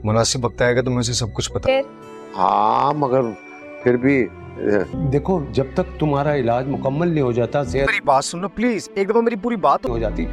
मुनासिब वक्त आएगा तो मैं उसे सब कुछ बता। हाँ मगर फिर भी देखो, जब तक तुम्हारा इलाज मुकम्मल नहीं हो जाता, सेहत मेरी बात सुनो प्लीज, एक दफा मेरी पूरी बात हो जाती,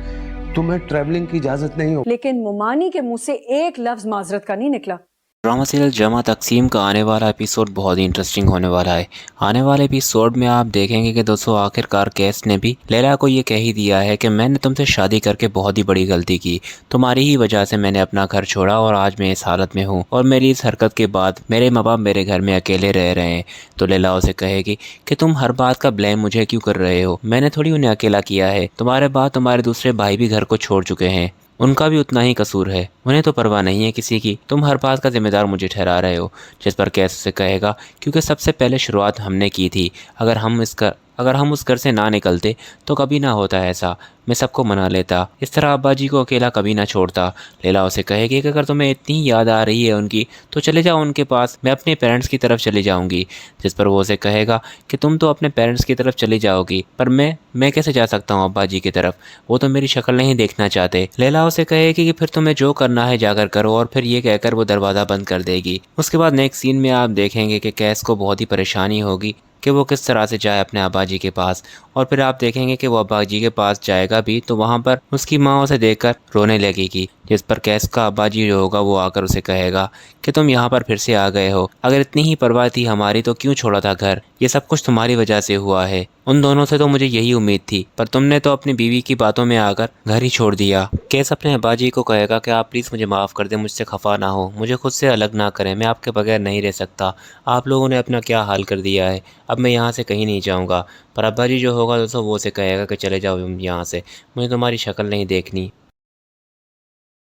तुम्हें ट्रैवलिंग की इजाजत नहीं हो। लेकिन मुमानी के मुंह से एक लफ्ज माजरत का नहीं निकला। ड्रामा सीरियल जमा तकसीम का आने वाला एपिसोड बहुत ही इंटरेस्टिंग होने वाला है। आने वाले एपिसोड में आप देखेंगे कि दोस्तों आखिरकार कैस ने भी लैला को ये कह ही दिया है कि मैंने तुमसे शादी करके बहुत ही बड़ी गलती की, तुम्हारी ही वजह से मैंने अपना घर छोड़ा और आज मैं इस हालत में हूँ और मेरी इस हरकत के बाद मेरे माँ बाप मेरे घर में अकेले रह रहे हैं। तो लैला उसे कहेगी कि तुम हर बात का ब्लेम मुझे क्यों कर रहे हो, मैंने थोड़ी उन्हें अकेला किया है, तुम्हारे बाद तुम्हारे दूसरे भाई भी घर को छोड़ चुके हैं, उनका भी उतना ही कसूर है, उन्हें तो परवाह नहीं है किसी की, तुम हर बात का जिम्मेदार मुझे ठहरा रहे हो। जिस पर कैस उसे कहेगा क्योंकि सबसे पहले शुरुआत हमने की थी, अगर हम उस घर से ना निकलते तो कभी ना होता ऐसा, मैं सबको मना लेता, इस तरह अब्बा जी को अकेला कभी ना छोड़ता। लैला उसे कहेगी कि अगर तुम्हें इतनी याद आ रही है उनकी तो चले जाओ उनके पास, मैं अपने पेरेंट्स की तरफ चली जाऊंगी। जिस पर वो उसे कहेगा कि तुम तो अपने पेरेंट्स की तरफ चली जाओगी, पर मैं कैसे जा सकता हूँ अब्बा जी की तरफ, वो तो मेरी शक्ल नहीं देखना चाहते। लैला उसे कहेगी कि फिर तुम्हें जो करना है जाकर करो, और फिर ये कहकर वो दरवाज़ा बंद कर देगी। उसके बाद नेक्स्ट सीन में आप देखेंगे कि कैस को बहुत ही परेशानी होगी कि वो किस तरह से जाए अपने अब्बा जी के पास, और फिर आप देखेंगे कि वो अब्बा जी के पास जाएगा भी तो वहाँ पर उसकी माँ उसे देखकर रोने लगेगी। जिस पर कैस का अब्बा जी जो होगा वो आकर उसे कहेगा कि तुम यहाँ पर फिर से आ गए हो, अगर इतनी ही परवाह थी हमारी तो क्यों छोड़ा था घर, ये सब कुछ तुम्हारी वजह से हुआ है, उन दोनों से तो मुझे यही उम्मीद थी, पर तुमने तो अपनी बीवी की बातों में आकर घर ही छोड़ दिया। कैस अपने अब्बा जी को कहेगा कि आप प्लीज़ मुझे माफ़ कर दें, मुझसे खफा ना हो, मुझे खुद से अलग ना करें, मैं आपके बगैर नहीं रह सकता, आप लोगों ने अपना क्या हाल कर दिया है, अब मैं यहाँ से कहीं नहीं जाऊँगा। पर अब्बा जी जो होगा दोस्तों वो उसे कहेगा कि चले जाओ यहाँ से, मुझे तुम्हारी शक्ल नहीं देखनी।